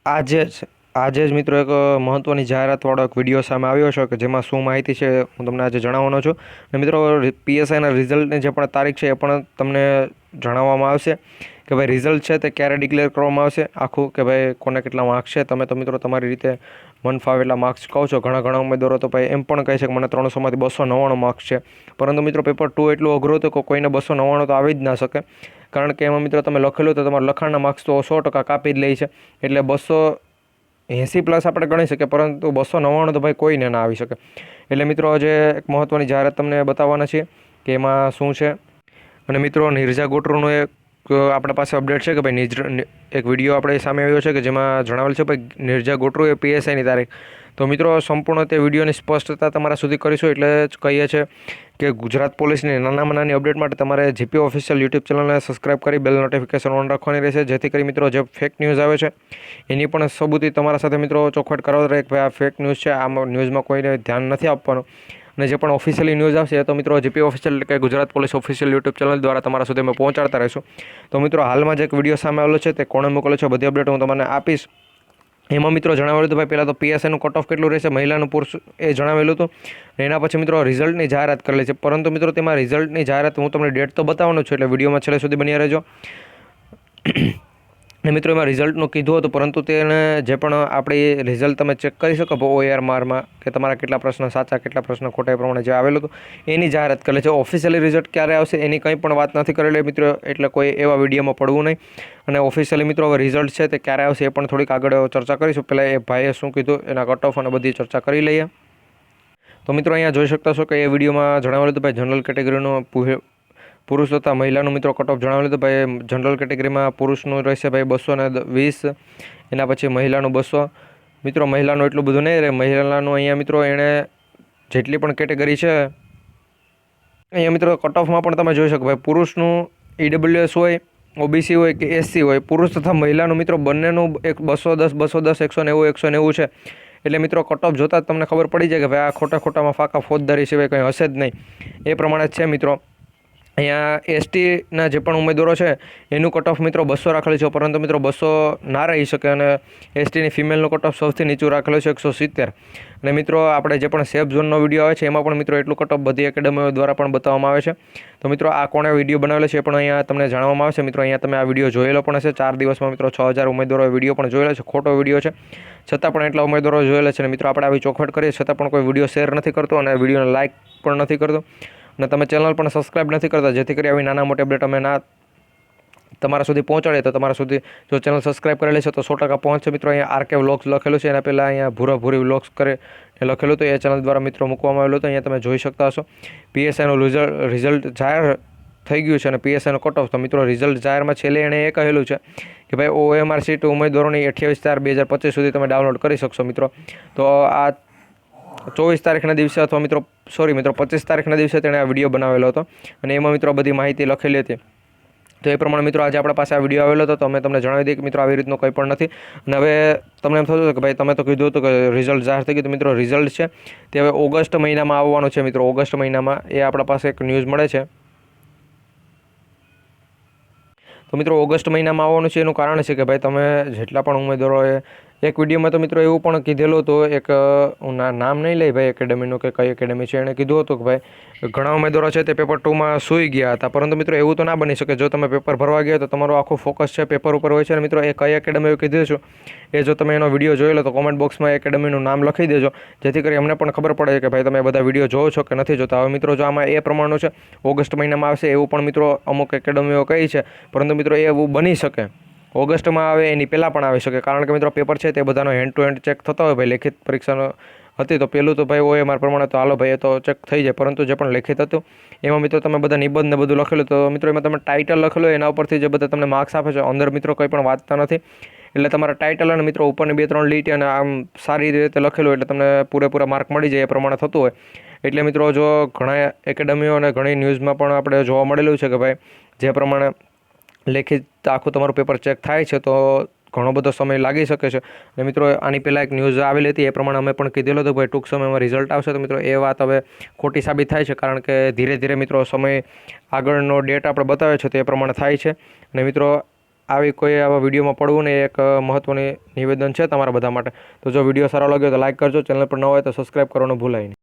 આજે જ મિત્રો એક મહત્ત્વની જાહેરાતવાળો એક વિડીયો સામે આવ્યો છે કે જેમાં શું માહિતી છે હું તમને આજે જણાવવાનો છું. અને મિત્રો પીએસઆઈના રિઝલ્ટની જે પણ તારીખ છે એ પણ તમને જણાવવામાં આવશે કે ભાઈ રિઝલ્ટ છે તે ક્યારે ડિક્લેર કરવામાં આવશે, આખું કે ભાઈ કોને કેટલા માર્ક્સ છે. તમે તો મિત્રો તમારી રીતે મન ફાવે એટલા માર્ક્સ કહો છો. ઘણા ઉમેદવારો તો ભાઈ એમ પણ કહે છે કે મને 300માંથી 299 માર્ક્સ છે, પરંતુ મિત્રો પેપર 2 એટલું અઘરું હતું કે કોઈને 299 તો આવી જ ના શકે. કારણ કે એમાં મિત્રો તમે લખેલું તો તમારા લખાણના માર્ક્સ તો 100% કાપી જ લે છે. એટલે 280+ આપણે ગણી શકીએ, પરંતુ 299 તો ભાઈ કોઈને ના આવી શકે. એટલે મિત્રો આજે એક મહત્ત્વની જાહેરાત તમને બતાવવાના છીએ કે એમાં શું છે. અને મિત્રો નિર્જા ગોટરુનું એક આપણા પાસે અપડેટ છે કે ભાઈ એક વિડીયો આપણે સામે આવ્યો છે કે જેમાં જણાવેલ છે ભાઈ નિર્જા ગોટરુ એ પીએસઆઈની તારીખ. તો મિત્રો સંપૂર્ણ તે વિડીયોની સ્પષ્ટતા તમારા સુધી કરીશું. એટલે જ કહીએ છીએ કે ગુજરાત પોલીસની નાનામાં નાની અપડેટ માટે તમારે જીપી ઓફિશિયલ યુટ્યુબ ચેનલને સબસ્ક્રાઇબ કરી બેલ નોટિફિકેશન ઓન રાખવાની રહેશે, જેથી કરી મિત્રો જે ફેક ન્યૂઝ આવે છે એની પણ સબૂતી તમારા સાથે મિત્રો ચોખવટ કરાવતા રહે કે ભાઈ આ ફેક ન્યૂઝ છે, આ ન્યૂઝમાં કોઈને ધ્યાન નથી આપવાનું. અને જે પણ ઓફિશિયલી ન્યૂઝ આવશે એ તો મિત્રો જીપી ઓફિશિયલ એટલે કે Gujarat police official YouTube channel દ્વારા તમારા સુધી અમે પહોંચાડતા રહીશું. તો મિત્રો હાલમાં જે એક વિડીયો સામે આવેલો છે તે કોણે મોકલ્યો છે બધી અપડેટ હું તમને આપીશ. એમાં મિત્રો જણાવેલું હતું ભાઈ પહેલાં તો પીએસઆઈનું કટ ઓફ કેટલું રહેશે, મહિલાનું પુરુષ એ જણાવેલું હતું. એના પછી મિત્રો રિઝલ્ટની જાહેરાત કરેલી છે, પરંતુ મિત્રો તેમાં રિઝલ્ટની જાહેરાત હું તમને ડેટ તો બતાવવાનો છું, એટલે વિડીયોમાં છેલ્લે સુધી બન્યા રહેજો. અને મિત્રો એમાં રિઝલ્ટનું કીધું હતું, પરંતુ તેને જે પણ આપણી રિઝલ્ટ તમે ચેક કરી શકો ORMમાં કે તમારા કેટલા પ્રશ્ન સાચા કેટલા પ્રશ્ન ખોટા એ પ્રમાણે જે આવેલું હતું એની જાહેરાત કરેલી છે. ઓફિશિયલી રિઝલ્ટ ક્યારે આવશે એની કંઈ પણ વાત નથી કરેલી મિત્રો, એટલે કોઈ એવા વિડીયોમાં પડવું નહીં. અને ઓફિશિયલી મિત્રો હવે રિઝલ્ટ છે તે ક્યારે આવશે એ પણ થોડીક આગળ ચર્ચા કરીશું. પહેલાં એ ભાઈએ શું કીધું એના કટ ઓફ અને બધી ચર્ચા કરી લઈએ. તો મિત્રો અહીંયા જોઈ શકતા છો કે એ વિડીયોમાં જણાવેલું હતું ભાઈ જનરલ કેટેગરીનું પુરુષ તથા મહિલાનું મિત્રો કટ ઓફ જણાવેલું હતું. ભાઈ જનરલ કેટેગરીમાં પુરુષનું રહેશે ભાઈ 220, એના પછી મહિલાનું 200. મિત્રો મહિલાનું એટલું બધું નહીં રહે. મહિલાનું અહીંયા મિત્રો એણે જેટલી પણ કેટેગરી છે અહીંયા મિત્રો કટ ઓફમાં પણ તમે જોઈ શકો ભાઈ પુરુષનું EWS હોય, OBC હોય કે SC હોય, પુરુષ તથા મહિલાનું મિત્રો બંનેનું એક 210, 210, 190, 190 છે. એટલે મિત્રો કટ ઓફ જોતાં જ તમને ખબર પડી જાય કે ભાઈ આ ખોટામાં ફાંકા ફોજદારી સિવાય કંઈ હશે જ નહીં. એ પ્રમાણે જ છે મિત્રો. અહીંયા STના જે પણ ઉમેદવારો છે એનું કટ ઓફ મિત્રો 200 રાખેલું છે, પરંતુ મિત્રો 200 ના રહી શકે. અને STની ફિમેલનું કટ ઓફ સૌથી નીચું રાખેલું છે 170. અને મિત્રો આપણે જે પણ સેફ ઝોનનો વિડીયો આવે છે એમાં પણ મિત્રો એટલું કટ ઓફ બધી એકેડમીઓ દ્વારા પણ બતાવવામાં આવે છે. તો મિત્રો આ કોણે વિડીયો બનાવેલો છે એ પણ અહીંયા તમને જાણવામાં આવશે. મિત્રો અહીંયા તમે આ વિડીયો જોયેલો પણ હશે. 4 દિવસમાં મિત્રો 6000 ઉમેદવારોએ વિડીયો પણ જોયેલો છે. ખોટો વિડીયો છે છતાં પણ એટલા ઉમેદવારો જોયેલા છે. અને મિત્રો આપણે આવી ચોખવટ કરીએ છતાં પણ કોઈ વિડીયો શેર નથી કરતો અને વિડીયોને લાઇક પણ નથી કરતો. અને તમે ચેનલ પણ સબસ્ક્રાઇબ નથી કરતા, જેથી કરી આવી નાના મોટી અપડેટ અમે તમારા સુધી પહોંચાડીએ. તો તમારા સુધી જો ચેનલ સબસ્ક્રાઇબ કરેલી છે તો 100% પહોંચશે. મિત્રો અહીંયા RK વ્લોગ્સ લખેલું છે, એના પહેલાં અહીંયા ભૂરી વ્લોગ્સ કરે એ લખેલું હતું. એ ચેનલ દ્વારા મિત્રો મૂકવામાં આવેલું હતું. અહીંયા તમે જોઈ શકતા હશો પીએસઆઈનું રિઝલ્ટ જાહેર થઈ ગયું છે અને પીએસઆઈનો કટ ઓફ. તો મિત્રો રિઝલ્ટ જાહેરમાં છેલ્લે એણે એ કહેલું છે કે ભાઈ OMR સીટ ઉમેદવારોની 28/4/2025 સુધી તમે ડાઉનલોડ કરી શકશો મિત્રો. તો આ 24 તારીખના દિવસે અથવા મિત્રો 25 તારીખના દિવસે તેણે આ વિડીયો બનાવેલો હતો અને એમાં મિત્રો બધી માહિતી લખેલી હતી. તો એ પ્રમાણે મિત્રો આજે આપણા પાસે આ વિડીયો આવેલો હતો. તો અમે તમને જણાવી દઈએ કે મિત્રો આવી રીતનું કંઈ પણ નથી. અને હવે તમને એમ થતું હતું કે ભાઈ તમે તો કીધું હતું કે રિઝલ્ટ જાહેર થઈ ગયું. તો મિત્રો રિઝલ્ટ છે તે હવે ઓગસ્ટ મહિનામાં આવવાનું છે મિત્રો. ઓગસ્ટ મહિનામાં એ આપણા પાસે એક ન્યૂઝ મળે છે. તો મિત્રો ઓગસ્ટ મહિનામાં આવવાનું છે એનું કારણ છે કે ભાઈ તમે જેટલા પણ ઉમેદવારોએ એક વિડીયોમાં તો મિત્રો એવું પણ કીધેલું હતું, એક નામ નહીં લઈ ભાઈ એકેડમીનું કે કઈ એકેડમી છે, એણે કીધું હતું કે ભાઈ ઘણા ઉમેદવારો છે તે પેપર 2માં સૂઈ ગયા હતા. પરંતુ મિત્રો એવું તો ના બની શકે. જો તમે પેપર ભરવા ગયા તો તમારું આખું ફોકસ છે પેપર ઉપર હોય છે. અને મિત્રો એ કઈ એકેડમી એવું કીધું છે એ જો તમે એનો વિડીયો જોયેલો તો કોમેન્ટ બોક્સમાં એકેડમીનું નામ લખી દેજો, જેથી કરી અમને પણ ખબર પડે કે ભાઈ તમે બધા વિડીયો જોવો છો કે નથી જોતા. હવે મિત્રો જો આમાં એ પ્રમાણનું છે ઓગસ્ટ મહિનામાં આવશે એવું પણ મિત્રો અમુક એકેડમીઓ કહી છે, પરંતુ મિત્રો એ એવું બની શકે ઓગસ્ટમાં આવે એની પહેલાં પણ આવી શકે. કારણ કે મિત્રો પેપર છે તે બધાનો હેન્ડ ટુ હેન્ડ ચેક થતો હોય. ભાઈ લેખિત પરીક્ષાનો હતી તો પહેલું તો ભાઈ OMR પ્રમાણે તો હાલો ભાઈ એ તો ચેક થઈ જાય, પરંતુ જે પણ લેખિત હતું એમાં મિત્રો તમે બધા નિબંધ ને બધું લખેલું. તો મિત્રો એમાં તમે ટાઇટલ લખેલું એના ઉપરથી જે બધા તમને માર્ક્સ આપે છે, અંદર મિત્રો કંઈ પણ વાંચતા નથી. એટલે તમારા ટાઇટલ અને મિત્રો ઉપરની 2-3 લીટી અને આમ સારી રીતે લખેલું એટલે તમને પૂરેપૂરા માર્ક મળી જાય એ પ્રમાણે થતું હોય. એટલે મિત્રો જો ઘણા એકેડમીઓ અને ઘણી ન્યૂઝમાં પણ આપણે જોવા મળેલું છે કે ભાઈ જે પ્રમાણે લેખિત આખું તમારું પેપર ચેક થાય છે તો ઘણો બધો સમય લાગી શકે છે. અને મિત્રો આની પહેલાં એક ન્યૂઝ આવેલી હતી એ પ્રમાણે અમે પણ કીધેલું હતું ભાઈ ટૂંક સમયમાં રિઝલ્ટ આવશે. તો મિત્રો એ વાત હવે ખોટી સાબિત થાય છે, કારણ કે ધીરે ધીરે મિત્રો સમય આગળનો ડેટ આપણે બતાવે છે તો એ પ્રમાણે થાય છે. અને મિત્રો આવી કોઈ આવા વિડીયોમાં પડવું ને એક મહત્ત્વની નિવેદન છે તમારા બધા માટે. તો જો વિડીયો સારો લાગ્યો તો લાઇક કરજો, ચેનલ પર ન હોય તો સબસ્ક્રાઈબ કરવાનું ભૂલાય નહીં.